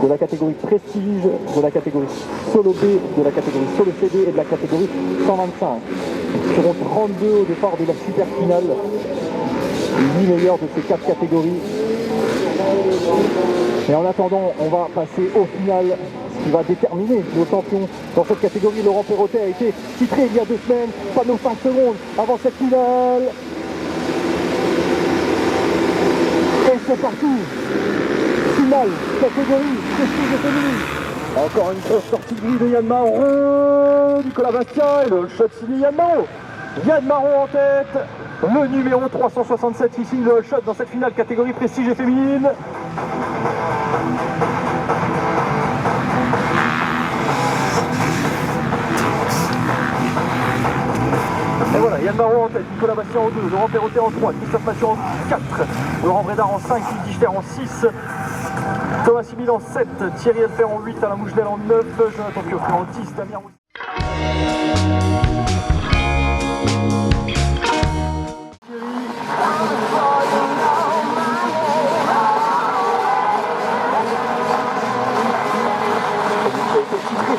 de la catégorie Prestige, de la catégorie Solo B, de la catégorie Solo CD et de la catégorie 125. Ils seront 32 au départ de la super finale. Les 8 meilleurs de ces 4 catégories. Et en attendant, on va passer au final, ce qui va déterminer nos champions dans cette catégorie. Laurent Perrotet a été titré il y a 2 semaines, pas nos 5 secondes avant cette finale. Et c'est parti. Finale, catégorie, prestige et féminine. Encore une grosse sortie de grille de Yann Marron, Nicolas Bastien et le shot signé Yann Marron. Yann Marron en tête, le numéro 367 qui signe le shot dans cette finale catégorie prestige et féminine. Et voilà, Yann Marron en tête, Nicolas Bastien en 2, Laurent Perrotet en 3, Christophe Mathieu en 4, Laurent Brédard en 5, Yves Dichter en 6, Thomas Simil en 7, Thierry Elfer en 8, Alain Mougelel en 9, Jonathan Piofré en 10, Damien Roussy.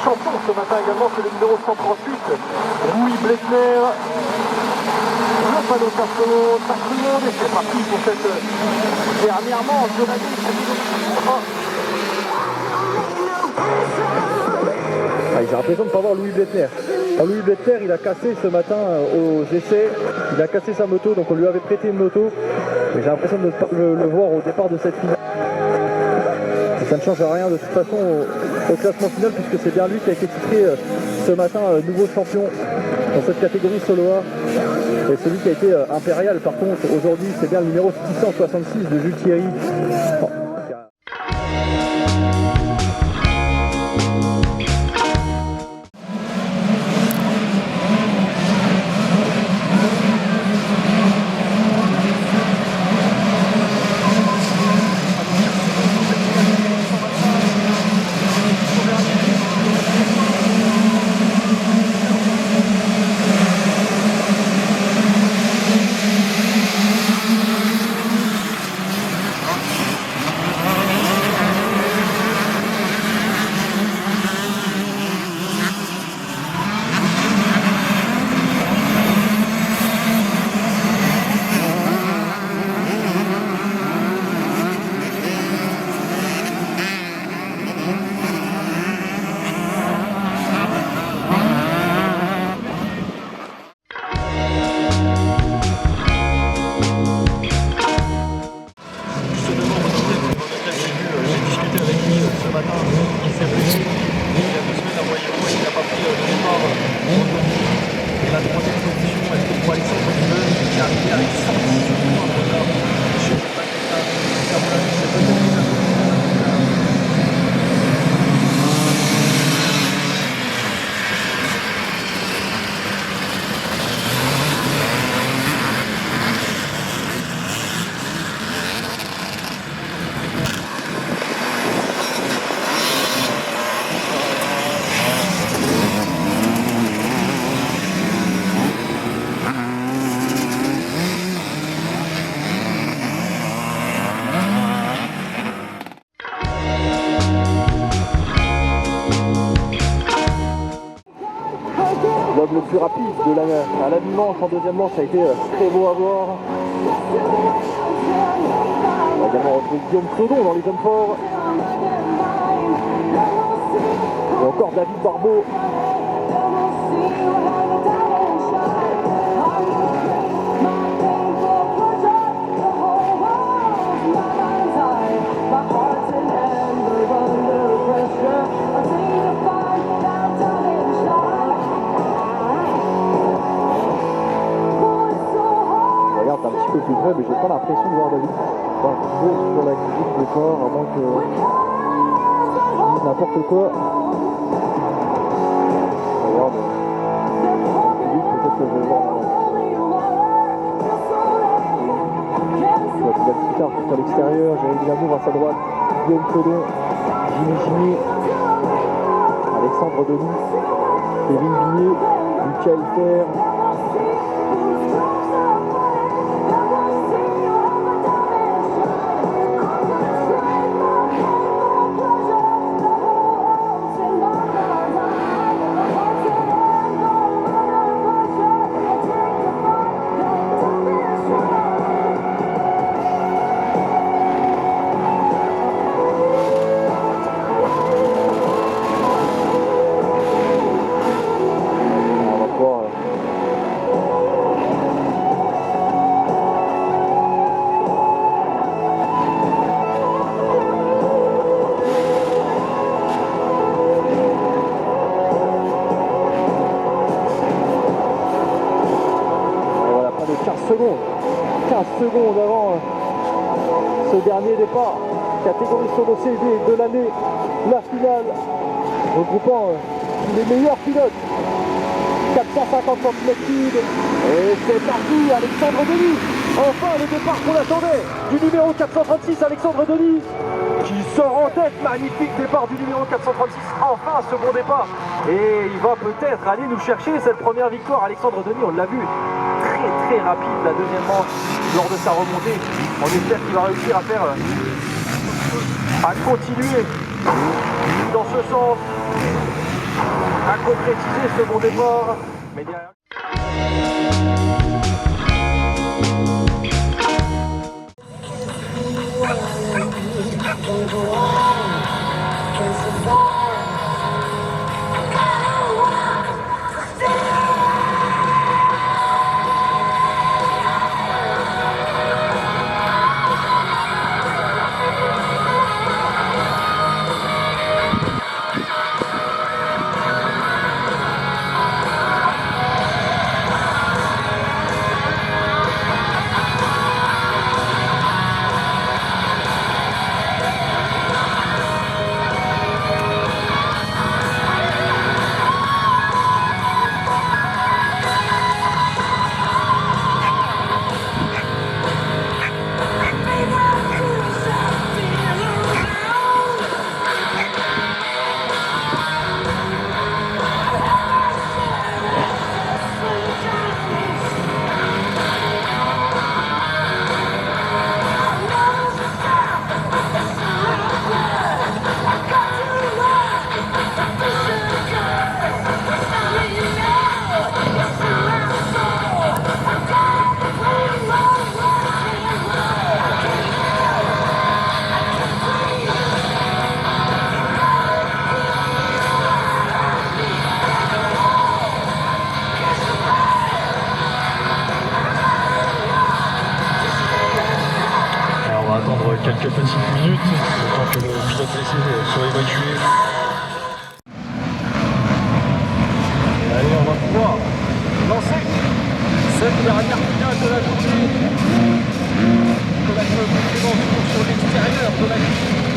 Champion ce matin également, c'est le numéro 138, Louis Blechner. Le panneau 5 secondes, et c'est parti pour cette dernière manche de la J'ai l'impression de ne pas voir Louis Blechner. Louis Blechner, il a cassé ce matin aux essais, il a cassé sa moto, donc on lui avait prêté une moto, mais j'ai l'impression de ne pas le voir au départ de cette finale. Ça ne change rien de toute façon au classement final, puisque c'est bien lui qui a été titré ce matin nouveau champion dans cette catégorie solo A. Et celui qui a été impérial par contre aujourd'hui, c'est bien le numéro 666 de Jules Thierry. Bon. L'homme le plus rapide à la dimanche en deuxième manche, ça a été très beau à voir. On va également retrouver Guillaume Credon dans les hommes forts. Ou encore David Barbeau. Un petit peu plus près, mais j'ai pas l'impression de voir David. Enfin, sur la critique de corps, à moins que je dise n'importe quoi. Regarde. Peut-être que je vais voir. La petite guitare tout à l'extérieur, Jérémy Lamour à sa droite, Guillaume Credon, Jimmy Gimier, Alexandre Denis, Kevin Billet, Michael Fer. ce dernier départ, catégorie solo CV de l'année, la finale, regroupant les meilleurs pilotes. 450 cm3. Et c'est parti, Alexandre Denis. Enfin le départ qu'on attendait du numéro 436, Alexandre Denis, qui sort en tête. Magnifique départ du numéro 436. Enfin ce bon départ. Et il va peut-être aller nous chercher cette première victoire. Alexandre Denis, on l'a vu, très rapide la deuxième manche lors de sa remontée. On espère qu'il va réussir à faire, à continuer dans ce sens, à concrétiser ce bon départ. Mais derrière... Quelques petites minutes, le temps que le pilote blessé soit évacué. Et allez, on va pouvoir lancer cette dernière finale de la journée. Nicolas Creux, sur l'extérieur de la piste.